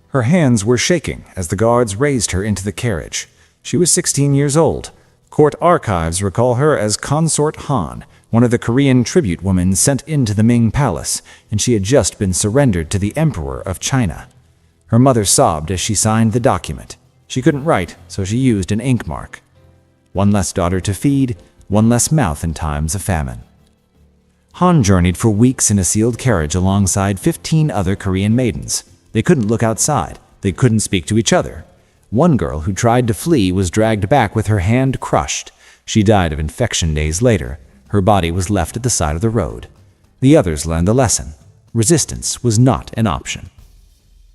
Her hands were shaking as the guards raised her into the carriage. She was 16 years old. Court archives recall her as Consort Han, one of the Korean tribute women sent into the Ming palace, and she had just been surrendered to the Emperor of China. Her mother sobbed as she signed the document. She couldn't write, so she used an ink mark. One less daughter to feed, one less mouth in times of famine. Han journeyed for weeks in a sealed carriage alongside 15 other Korean maidens. They couldn't look outside. They couldn't speak to each other. One girl who tried to flee was dragged back with her hand crushed. She died of infection days later. Her body was left at the side of the road. The others learned the lesson. Resistance was not an option.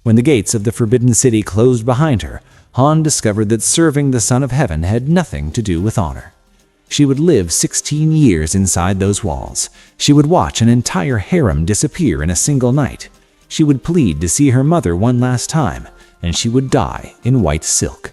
When the gates of the Forbidden City closed behind her, Han discovered that serving the Son of Heaven had nothing to do with honor. She would live 16 years inside those walls. She would watch an entire harem disappear in a single night. She would plead to see her mother one last time, and she would die in white silk.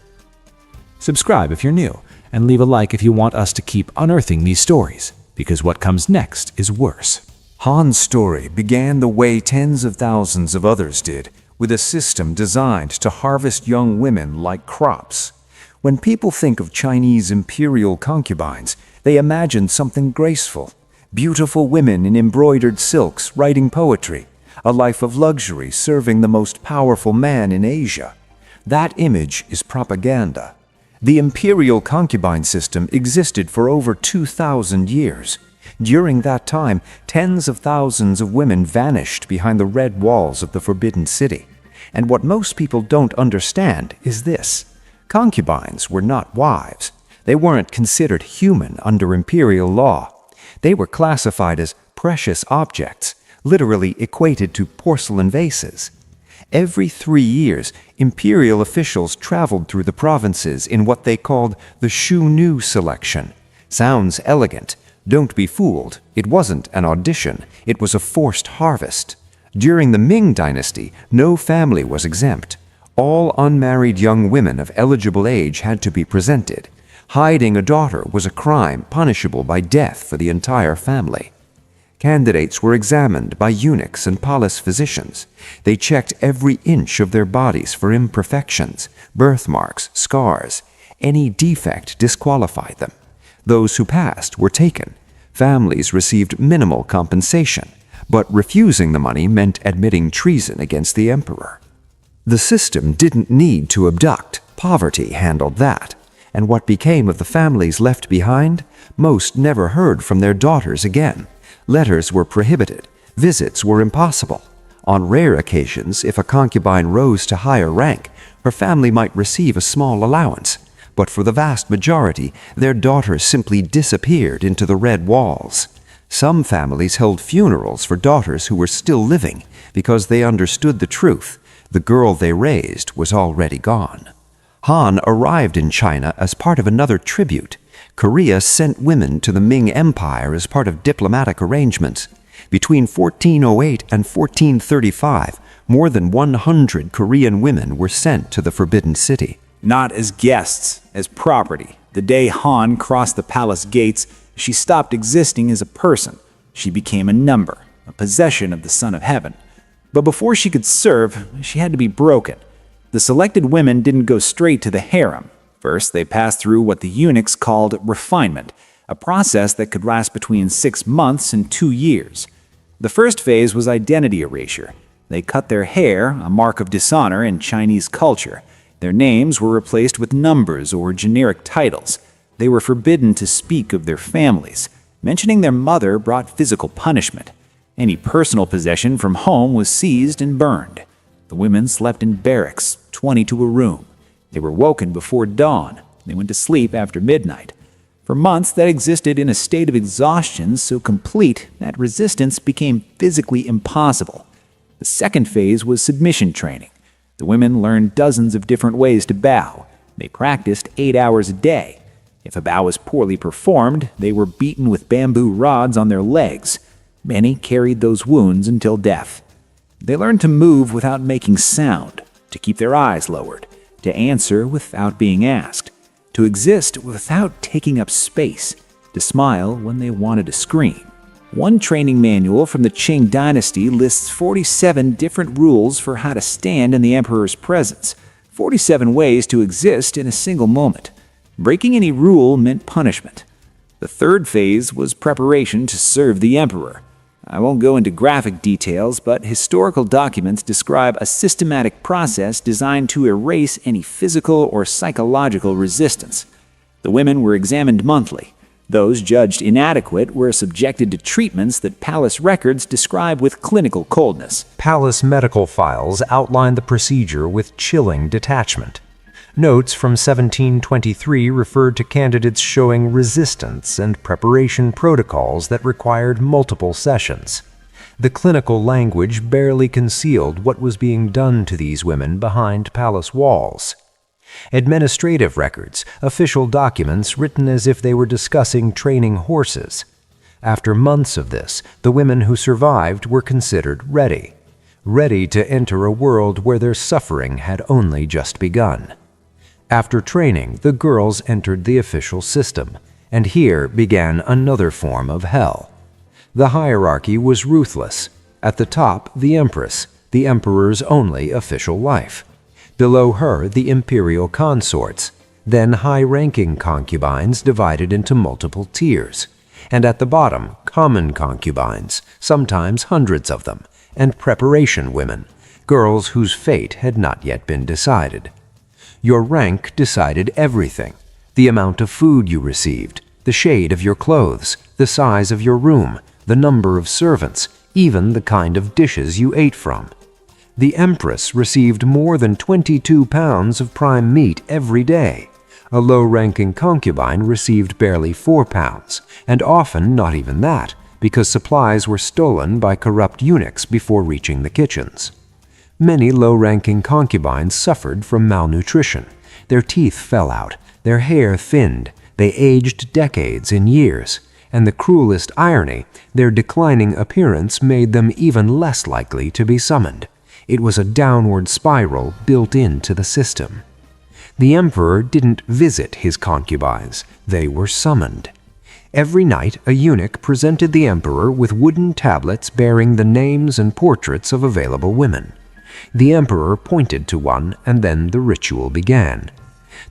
Subscribe if you're new, and leave a like if you want us to keep unearthing these stories, because what comes next is worse. Han's story began the way tens of thousands of others did, with a system designed to harvest young women like crops. When people think of Chinese imperial concubines, they imagine something graceful, beautiful women in embroidered silks writing poetry, a life of luxury serving the most powerful man in Asia. That image is propaganda. The imperial concubine system existed for over 2,000 years. During that time, tens of thousands of women vanished behind the red walls of the Forbidden City. And what most people don't understand is this. Concubines were not wives. They weren't considered human under imperial law. They were classified as precious objects, literally equated to porcelain vases. Every 3 years, imperial officials traveled through the provinces in what they called the Shu Nu selection. Sounds elegant. Don't be fooled. It wasn't an audition. It was a forced harvest. During the Ming Dynasty, no family was exempt. All unmarried young women of eligible age had to be presented. Hiding a daughter was a crime punishable by death for the entire family. Candidates were examined by eunuchs and palace physicians. They checked every inch of their bodies for imperfections, birthmarks, scars. Any defect disqualified them. Those who passed were taken. Families received minimal compensation, but refusing the money meant admitting treason against the emperor. The system didn't need to abduct. Poverty handled that. And what became of the families left behind? Most never heard from their daughters again. Letters were prohibited. Visits were impossible. On rare occasions, if a concubine rose to higher rank, her family might receive a small allowance. But for the vast majority, their daughters simply disappeared into the red walls. Some families held funerals for daughters who were still living because they understood the truth. The girl they raised was already gone. Han arrived in China as part of another tribute. Korea sent women to the Ming Empire as part of diplomatic arrangements. Between 1408 and 1435, more than 100 Korean women were sent to the Forbidden City. Not as guests, as property. The day Han crossed the palace gates, she stopped existing as a person. She became a number, a possession of the Son of Heaven. But before she could serve, she had to be broken. The selected women didn't go straight to the harem. First, they passed through what the eunuchs called refinement, a process that could last between 6 months and 2 years. The first phase was identity erasure. They cut their hair, a mark of dishonor in Chinese culture. Their names were replaced with numbers or generic titles. They were forbidden to speak of their families. Mentioning their mother brought physical punishment. Any personal possession from home was seized and burned. The women slept in barracks, 20 to a room. They were woken before dawn. They went to sleep after midnight. For months, they existed in a state of exhaustion so complete that resistance became physically impossible. The second phase was submission training. The women learned dozens of different ways to bow. They practiced 8 hours a day. If a bow was poorly performed, they were beaten with bamboo rods on their legs. Many carried those wounds until death. They learned to move without making sound, to keep their eyes lowered, to answer without being asked, to exist without taking up space, to smile when they wanted to scream. One training manual from the Qing Dynasty lists 47 different rules for how to stand in the emperor's presence, 47 ways to exist in a single moment. Breaking any rule meant punishment. The third phase was preparation to serve the emperor. I won't go into graphic details, but historical documents describe a systematic process designed to erase any physical or psychological resistance. The women were examined monthly. Those judged inadequate were subjected to treatments that palace records describe with clinical coldness. Palace medical files outline the procedure with chilling detachment. Notes from 1723 referred to candidates showing resistance and preparation protocols that required multiple sessions. The clinical language barely concealed what was being done to these women behind palace walls. Administrative records, official documents written as if they were discussing training horses. After months of this, the women who survived were considered ready to enter a world where their suffering had only just begun. After training, the girls entered the official system, and here began another form of hell. The hierarchy was ruthless. At the top, the empress, the emperor's only official wife. Below her, the imperial consorts, then high-ranking concubines divided into multiple tiers. And at the bottom, common concubines, sometimes hundreds of them, and preparation women, girls whose fate had not yet been decided. Your rank decided everything: the amount of food you received, the shade of your clothes, the size of your room, the number of servants, even the kind of dishes you ate from. The empress received more than 22 pounds of prime meat every day. A low-ranking concubine received barely 4 pounds, and often not even that, because supplies were stolen by corrupt eunuchs before reaching the kitchens. Many low-ranking concubines suffered from malnutrition. Their teeth fell out, their hair thinned, they aged decades in years, and the cruelest irony, their declining appearance made them even less likely to be summoned. It was a downward spiral built into the system. The emperor didn't visit his concubines, they were summoned. Every night, a eunuch presented the emperor with wooden tablets bearing the names and portraits of available women. The emperor pointed to one, and then the ritual began.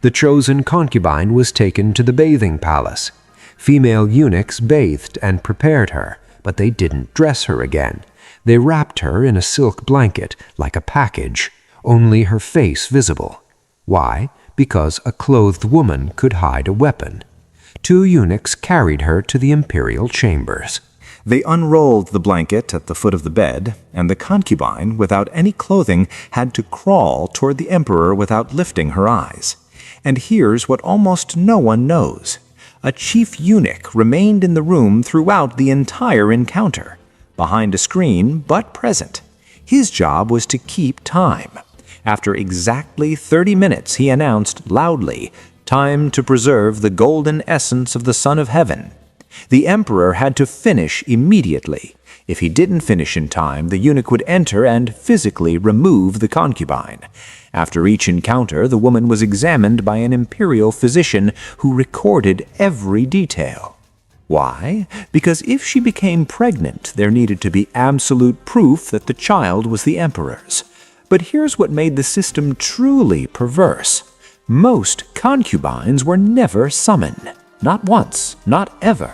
The chosen concubine was taken to the bathing palace. Female eunuchs bathed and prepared her, but they didn't dress her again. They wrapped her in a silk blanket, like a package, only her face visible. Why? Because a clothed woman could hide a weapon. 2 eunuchs carried her to the imperial chambers. They unrolled the blanket at the foot of the bed, and the concubine, without any clothing, had to crawl toward the emperor without lifting her eyes. And here's what almost no one knows. A chief eunuch remained in the room throughout the entire encounter, behind a screen but present. His job was to keep time. After exactly 30 minutes, he announced loudly, "Time to preserve the golden essence of the Son of Heaven." The emperor had to finish immediately. If he didn't finish in time, the eunuch would enter and physically remove the concubine. After each encounter, the woman was examined by an imperial physician who recorded every detail. Why? Because if she became pregnant, there needed to be absolute proof that the child was the emperor's. But here's what made the system truly perverse. Most concubines were never summoned. Not once, not ever.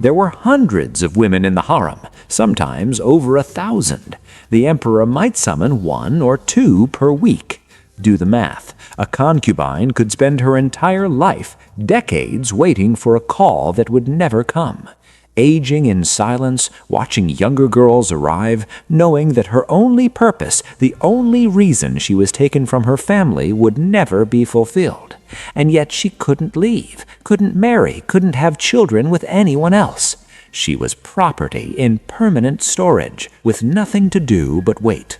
There were hundreds of women in the harem, sometimes over 1,000. The emperor might summon 1 or 2 per week. Do the math. A concubine could spend her entire life, decades, waiting for a call that would never come. Aging in silence, watching younger girls arrive, knowing that her only purpose, the only reason she was taken from her family, would never be fulfilled. And yet she couldn't leave, couldn't marry, couldn't have children with anyone else. She was property in permanent storage, with nothing to do but wait.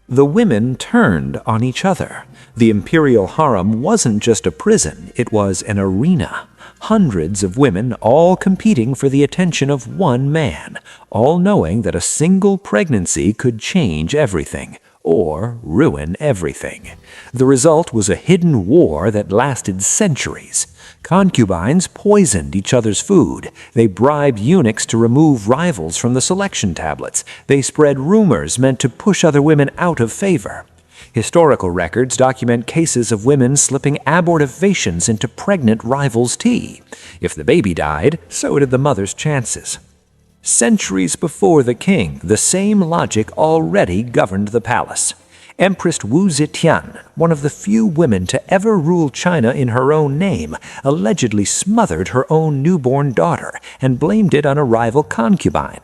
The women turned on each other. The imperial harem wasn't just a prison, it was an arena. Hundreds of women all competing for the attention of one man, all knowing that a single pregnancy could change everything, or ruin everything. The result was a hidden war that lasted centuries. Concubines poisoned each other's food. They bribed eunuchs to remove rivals from the selection tablets. They spread rumors meant to push other women out of favor. Historical records document cases of women slipping abortivations into pregnant rivals' tea. If the baby died, so did the mother's chances. Centuries before the king, the same logic already governed the palace. Empress Wu Zetian, one of the few women to ever rule China in her own name, allegedly smothered her own newborn daughter and blamed it on a rival concubine.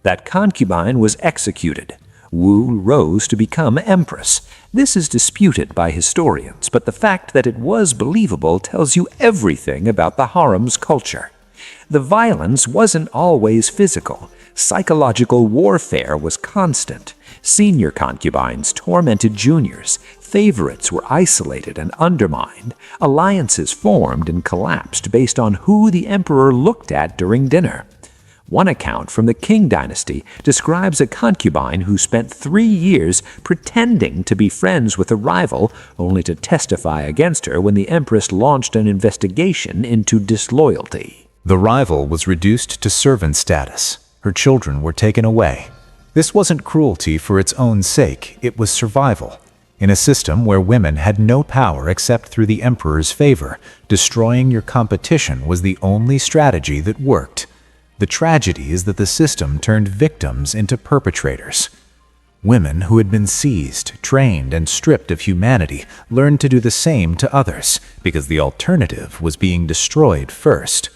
That concubine was executed. Wu rose to become empress. This is disputed by historians, but the fact that it was believable tells you everything about the harem's culture. The violence wasn't always physical. Psychological warfare was constant. Senior concubines tormented juniors. Favorites were isolated and undermined. Alliances formed and collapsed based on who the emperor looked at during dinner. One account from the Qing Dynasty describes a concubine who spent 3 years pretending to be friends with a rival, only to testify against her when the empress launched an investigation into disloyalty. The rival was reduced to servant status. Her children were taken away. This wasn't cruelty for its own sake, it was survival. In a system where women had no power except through the emperor's favor, destroying your competition was the only strategy that worked. The tragedy is that the system turned victims into perpetrators. Women who had been seized, trained, and stripped of humanity learned to do the same to others, because the alternative was being destroyed first.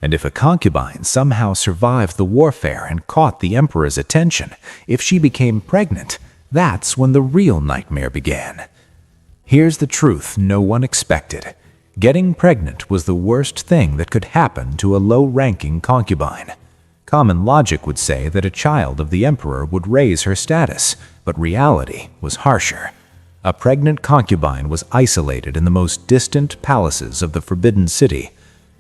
And if a concubine somehow survived the warfare and caught the emperor's attention, if she became pregnant, that's when the real nightmare began. Here's the truth no one expected. Getting pregnant was the worst thing that could happen to a low-ranking concubine. Common logic would say that a child of the emperor would raise her status, but reality was harsher. A pregnant concubine was isolated in the most distant palaces of the Forbidden City.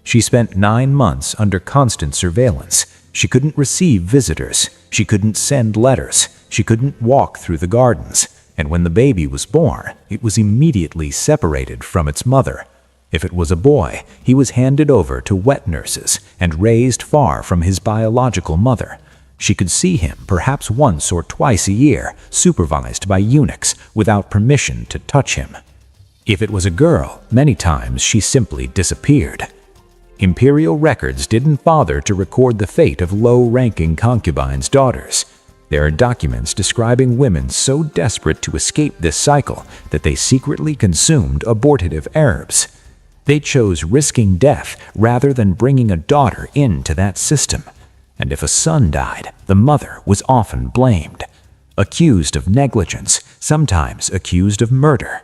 She spent 9 months under constant surveillance. She couldn't receive visitors. She couldn't send letters. She couldn't walk through the gardens. And when the baby was born, it was immediately separated from its mother. If it was a boy, he was handed over to wet nurses and raised far from his biological mother. She could see him perhaps once or twice a year, supervised by eunuchs, without permission to touch him. If it was a girl, many times she simply disappeared. Imperial records didn't bother to record the fate of low-ranking concubines' daughters. There are documents describing women so desperate to escape this cycle that they secretly consumed abortive herbs. They chose risking death rather than bringing a daughter into that system. And if a son died, the mother was often blamed, accused of negligence, sometimes accused of murder.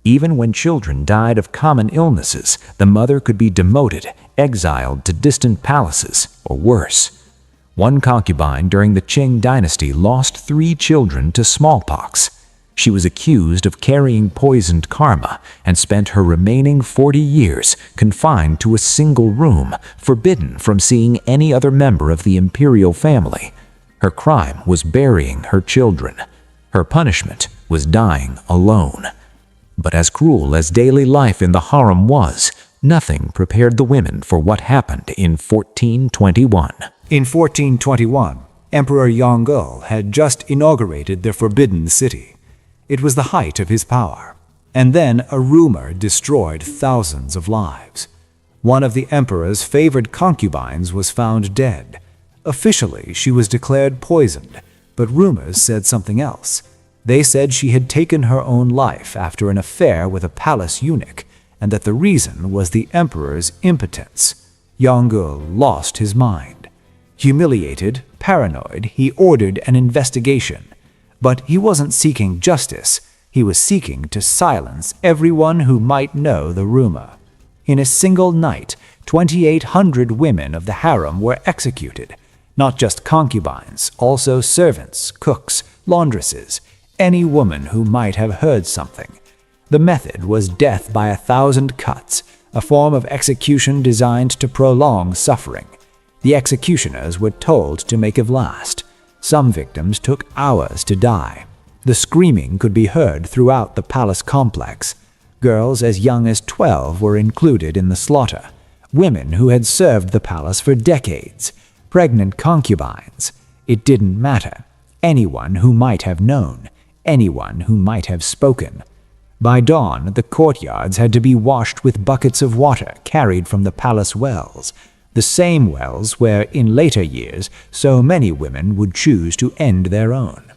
Even when children died of common illnesses, the mother could be demoted, exiled to distant palaces, or worse. One concubine during the Qing Dynasty lost 3 children to smallpox. She was accused of carrying poisoned karma and spent her remaining 40 years confined to a single room, forbidden from seeing any other member of the imperial family. Her crime was burying her children. Her punishment was dying alone. But as cruel as daily life in the harem was, nothing prepared the women for what happened in 1421. In 1421, Emperor Yongle had just inaugurated the Forbidden City. It was the height of his power. And then a rumor destroyed thousands of lives. One of the emperor's favored concubines was found dead. Officially, she was declared poisoned, but rumors said something else. They said she had taken her own life after an affair with a palace eunuch, and that the reason was the emperor's impotence. Yongle lost his mind. Humiliated, paranoid, he ordered an investigation. But he wasn't seeking justice. He was seeking to silence everyone who might know the rumor. In a single night, 2,800 women of the harem were executed. Not just concubines, also servants, cooks, laundresses, any woman who might have heard something. The method was death by 1,000 cuts, a form of execution designed to prolong suffering. The executioners were told to make it last. Some victims took hours to die. The screaming could be heard throughout the palace complex. Girls as young as 12 were included in the slaughter. Women who had served the palace for decades. Pregnant concubines. It didn't matter. Anyone who might have known. Anyone who might have spoken. By dawn, the courtyards had to be washed with buckets of water carried from the palace wells, the same wells where, in later years, so many women would choose to end their own.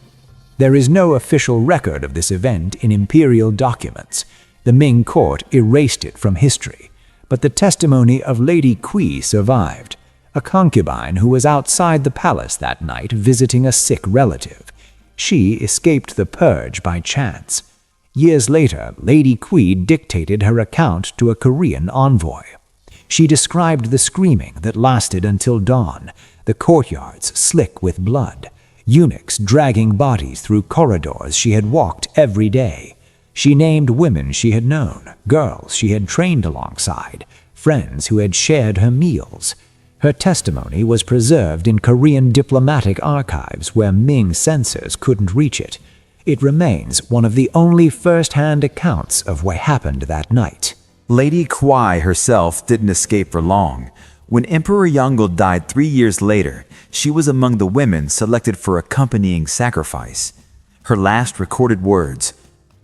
There is no official record of this event in imperial documents. The Ming court erased it from history, but the testimony of Lady Kui survived, a concubine who was outside the palace that night visiting a sick relative. She escaped the purge by chance. Years later, Lady Kui dictated her account to a Korean envoy. She described the screaming that lasted until dawn, the courtyards slick with blood, eunuchs dragging bodies through corridors she had walked every day. She named women she had known, girls she had trained alongside, friends who had shared her meals. Her testimony was preserved in Korean diplomatic archives where Ming censors couldn't reach it. It remains one of the only first-hand accounts of what happened that night. Lady Kui herself didn't escape for long. When Emperor Yongle died 3 years later, she was among the women selected for accompanying sacrifice. Her last recorded words,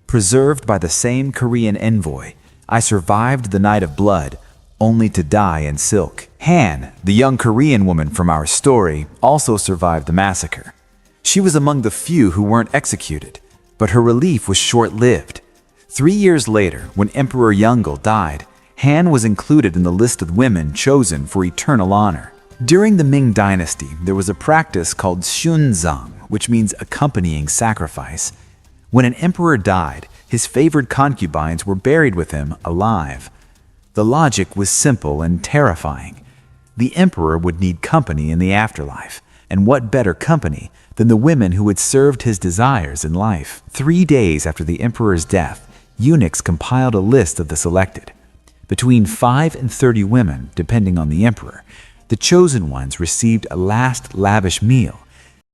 "Preserved by the same Korean envoy, I survived the night of blood, only to die in silk." Han, the young Korean woman from our story, also survived the massacre. She was among the few who weren't executed, but her relief was short-lived. 3 years later, when Emperor Yongle died, Han was included in the list of women chosen for eternal honor. During the Ming Dynasty, there was a practice called shunzang, which means accompanying sacrifice. When an emperor died, his favored concubines were buried with him alive. The logic was simple and terrifying. The emperor would need company in the afterlife, and what better company than the women who had served his desires in life? 3 days after the emperor's death, eunuchs compiled a list of the selected. Between 5 and 30 women, depending on the emperor, the chosen ones received a last lavish meal,